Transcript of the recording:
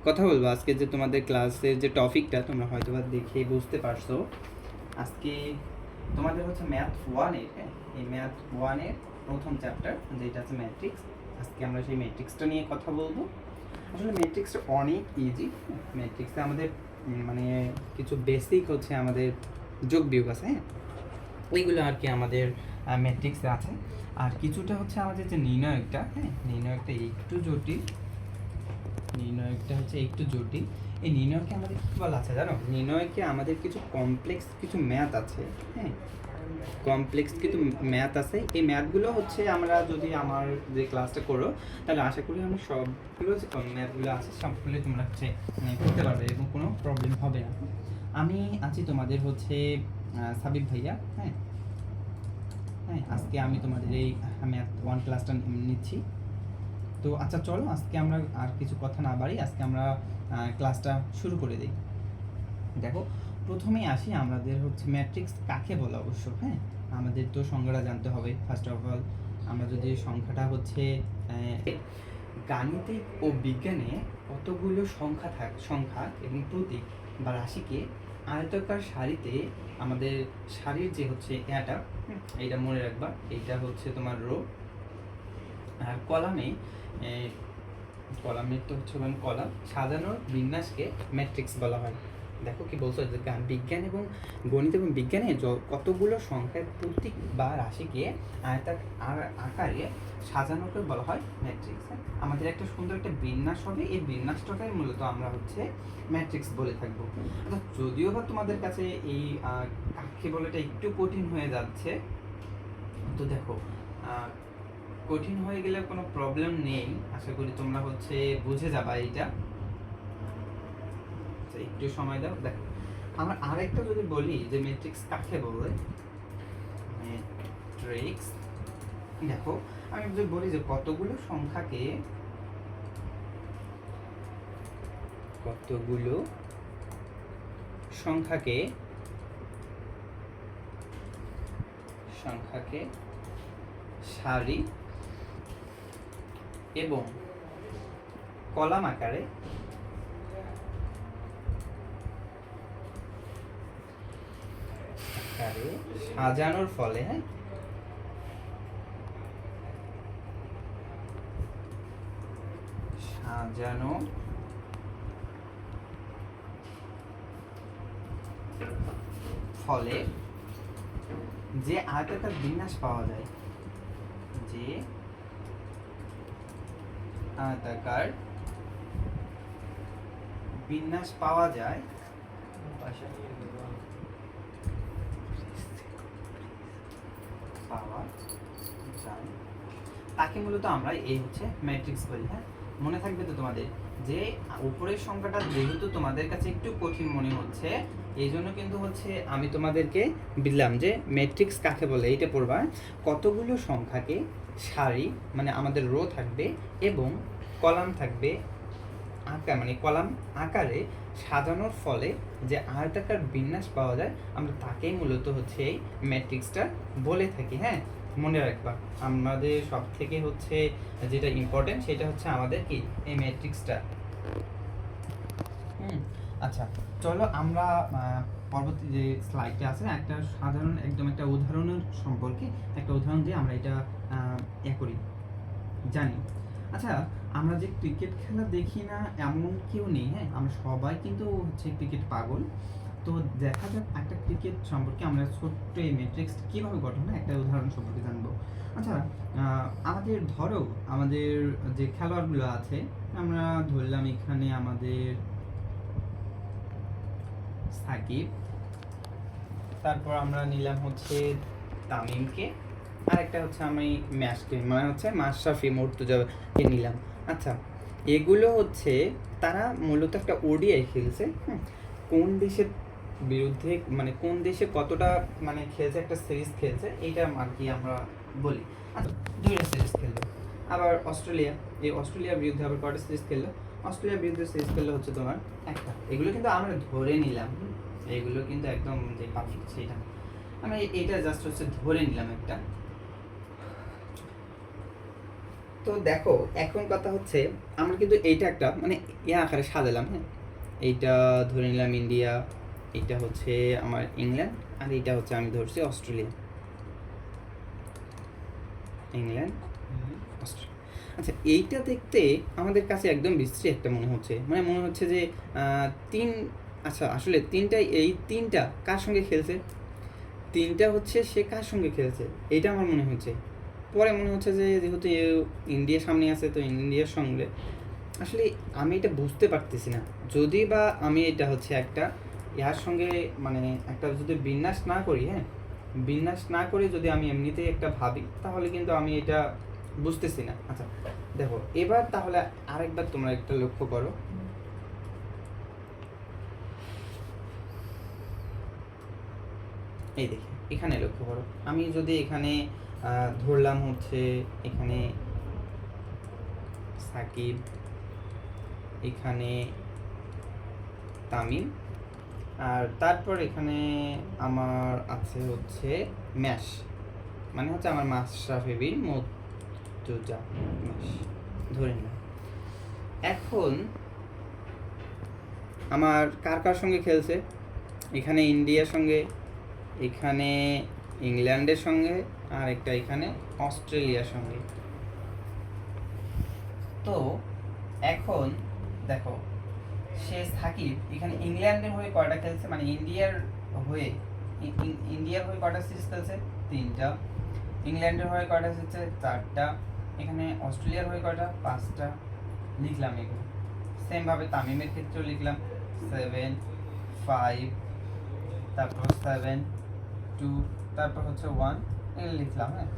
কথা বলবো আজকে যে তোমাদের ক্লাসের যে টপিকটা তোমরা হয়তো বা দেখে বুঝতে পারছো। আজকে তোমাদের হচ্ছে ম্যাথ ওয়ানের, হ্যাঁ, এই ম্যাথ ওয়ানের প্রথম চ্যাপ্টার যেটা আছে ম্যাট্রিক্স। আজকে আমরা সেই ম্যাট্রিক্সটা নিয়ে কথা বলবো। আসলে ম্যাট্রিক্সটা অনেক ইজি। ম্যাট্রিক্সে আমাদের মানে কিছু বেসিক হচ্ছে আমাদের যোগ বিয়োগ আছে, হ্যাঁ, ওইগুলো আর কি আমাদের ম্যাট্রিক্সে আছে। আর কিছুটা হচ্ছে আমাদের যে নির্ণয়কটা, হ্যাঁ, নির্ণয়কটা একটু জটিল, নির্ণয়কটা হচ্ছে একটু জটিল। এই নির্ণয়কে আমাদের কী বলা আছে জানো? নির্ণয়কে আমাদের কিছু কমপ্লেক্স কিছু ম্যাথ আছে, হ্যাঁ, কমপ্লেক্স কিছু ম্যাথ আছে। এই ম্যাথগুলো হচ্ছে আমরা যদি আমার যে ক্লাসটা করো তাহলে আশা করি আমি সবগুলো যে ম্যাথগুলো আছে সবগুলো তোমরা হচ্ছে করতে পারবে এবং কোনো প্রবলেম হবে না। আমি আছি তোমাদের হচ্ছে সাবিব ভাইয়া, হ্যাঁ হ্যাঁ, আজকে আমি তোমাদের এই ম্যাথ ওয়ান ক্লাসটা নিচ্ছি। তো আচ্ছা চলো আজকে আমরা আর কিছু কথা না বাড়ি, আজকে আমরা ক্লাসটা শুরু করে দিই। দেখো প্রথমেই আসি আমাদের হচ্ছে ম্যাট্রিক্স কাকে বলে। অবশ্য হ্যাঁ, আমাদের তো সংজ্ঞাটা জানতে হবে। ফার্স্ট অফ অল আমরা যদি সংখ্যাটা হচ্ছে গাণিতিক ও বিজ্ঞানে কতগুলো সংখ্যা এবং প্রতীক বা রাশিকে আয়তাকার সারিতে আমাদের সারির যে হচ্ছে এটা, এইটা মনে রাখবা, এইটা হচ্ছে তোমার রো। আর কলামের তো হচ্ছে কলাম সাজানোর বিন্যাসকে ম্যাট্রিক্স বলা হয়। দেখো কি বলছো, যে বিজ্ঞান এবং গণিত এবং বিজ্ঞানে কতগুলো সংখ্যার প্রতীক বা রাশিকে আকারে সাজানোকে বলা হয় ম্যাট্রিক্স। আমাদের একটা সুন্দর একটা বিন্যাস হবে, এই বিন্যাসটাকে মূলত আমরা হচ্ছে ম্যাট্রিক্স বলে থাকবো। যদিও বা তোমাদের কাছে এই কাকে বলেটা একটু কঠিন হয়ে যাচ্ছে, তো দেখো কঠিন হয়ে গেলে কোনো প্রবলেম নেই, আশা করি তোমরা হচ্ছে বুঝে যাবা এইটা। একটু সময় দাও। দেখো আমরা আরেকটা যদি বলি যে ম্যাট্রিক্স কাকে বলে, ম্যাট্রিক্স দেখো আমি যদি বলি যে কতগুলো সংখ্যাকে সারি এবং কলাম আকারে সাজানোর ফলে, হ্যাঁ, সাজানো ফলে যে আয়তাকার বিন্যাস পাওয়া যায়, যে আয়তাকার বিন্যাস পাওয়া যায় তাকে মূলত আমরা এই হচ্ছে ম্যাট্রিক্স বলি। হ্যাঁ, মনে থাকবে তো তোমাদের যে উপরের সংখ্যাটা যেহেতু তোমাদের কাছে একটু কঠিন মনে হচ্ছে, এই জন্য কিন্তু হচ্ছে আমি তোমাদেরকে বললাম যে ম্যাট্রিক্স কাকে বলে এইটা পড়বা। কতগুলো সংখ্যাকে সারি মানে আমাদের রো থাকবে এবং কলাম থাকবে মানে কলাম আকারে সাজানোর ফলে যে আয়তাকার বিন্যাস পাওয়া যায়, আমরা তাকেই মূলত হচ্ছে এই ম্যাট্রিক্সটা বলে থাকি। হ্যাঁ, মনে রাখবা আমাদের সব থেকে হচ্ছে যেটা ইম্পর্টেন্ট সেটা হচ্ছে আমাদের কি এই ম্যাট্রিক্সটা। আচ্ছা চলো আমরা পরবর্তী যে স্লাইডটা আছে একটা সাধারণ একদম একটা উদাহরণের সম্পর্কে একটা উদাহরণ দিয়ে আমরা এটা করি জানি। আচ্ছা আমরা যে ক্রিকেট খেলা দেখি না এমন কেউ নেই, হ্যাঁ, আমরা সবাই কিন্তু হচ্ছে ক্রিকেট পাগল। তো দেখা যাক একটা ক্রিকেট সম্পর্কে আমরা ছোট্ট এই ম্যাট্রিক্স কীভাবে গঠন হয় একটা উদাহরণ সম্পর্কে জানবো। আচ্ছা আমাদের ধরো আমাদের যে খেলোয়াড়গুলো আছে, আমরা ধরলাম এখানে আমাদের সাকিব, তারপর আমরা নিলাম হচ্ছে তামিমকে, আর একটা হচ্ছে আমি ম্যাশকে মানে হচ্ছে মাশরাফি মুর্তজাকে নিলাম। আচ্ছা এগুলো হচ্ছে তারা মূলত একটা ওডিআই খেলছে, কোন দেশের বিরুদ্ধে মানে কোন দেশে কতটা মানে খেলছে, একটা সিরিজ খেলছে, এইটা আর কি আমরা বলি। আচ্ছা দুইটা সিরিজ খেললো, আবার অস্ট্রেলিয়ার বিরুদ্ধে আবার কটা সিরিজ খেললো, অস্ট্রেলিয়ার বিরুদ্ধে সিরিজ খেললো হচ্ছে তোমার একটা। এগুলো কিন্তু আমরা ধরে নিলাম, এগুলো কিন্তু একদম যে পারফেক্ট সেটা আমরা এইটা জাস্ট হচ্ছে ধরে নিলাম একটা। তো দেখো এখন কথা হচ্ছে আমরা কিন্তু এইটা একটা মানে ইয়া আকারে সাজালাম, হ্যাঁ। এইটা ধরে নিলাম ইন্ডিয়া, এইটা হচ্ছে আমার ইংল্যান্ড, আর এইটা হচ্ছে আমি ধরছি অস্ট্রেলিয়া। England, Australia. আচ্ছা, এইটা দেখতে আমাদের কাছে একদম বিশ্রী একটা মনে হচ্ছে, মানে মনে হচ্ছে যে তিন, আচ্ছা আসলে তিনটাই, এই তিনটা কার সঙ্গে খেলছে, তিনটা হচ্ছে সে কার সঙ্গে খেলছে এইটা আমার মনে হচ্ছে। পরে মনে হচ্ছে যে যেহেতু ইন্ডিয়া সামনে আছে তো ইন্ডিয়ার সঙ্গে, আসলে আমি এটা বুঝতে পারতেছি না। যদি বা আমি এটা হচ্ছে একটা ইয়ার সঙ্গে মানে একটা যদি বিন্যাস না করি, হ্যাঁ, বিন্যাস না করে যদি আমি এমনিতেই একটা ভাবি তাহলে কিন্তু আমি এটা বুঝতেছি না। আচ্ছা দেখো এবার তাহলে আরেকবার তোমরা একটা লক্ষ্য করো, এই দেখে এখানে লক্ষ্য করো, আমি যদি এখানে ধরলাম হচ্ছে এখানে সাকিব, এখানে তামিম, আর তারপর এখানে আমার আছে হচ্ছে ম্যাশ, মানে হচ্ছে আমার মাশরাফি বিন মুর্তজা ম্যাশ ধরে নিলাম। এখন আমার কার কার সঙ্গে খেলছে, এখানে ইন্ডিয়ার সঙ্গে, এখানে ইংল্যান্ডের সঙ্গে, আর একটা এখানে অস্ট্রেলিয়ার সঙ্গে। তো এখন দেখো সে সাকিব এখানে ইংল্যান্ডের হয়ে কয়টা খেলছে, মানে ইন্ডিয়ার হয়ে, ইন্ডিয়ার হয়ে কয়টা সিরিজ খেলছে, তিনটা। ইংল্যান্ডের হয়ে কয়টা এসেছে, চারটা। এখানে অস্ট্রেলিয়ার হয়ে কয়টা, পাঁচটা। লিখলাম এগুলো। সেমভাবে তামিমের ক্ষেত্রেও লিখলাম 7, 5, তারপর 7, 2, তারপর হচ্ছে 1, এগুলো লিখলাম, হ্যাঁ।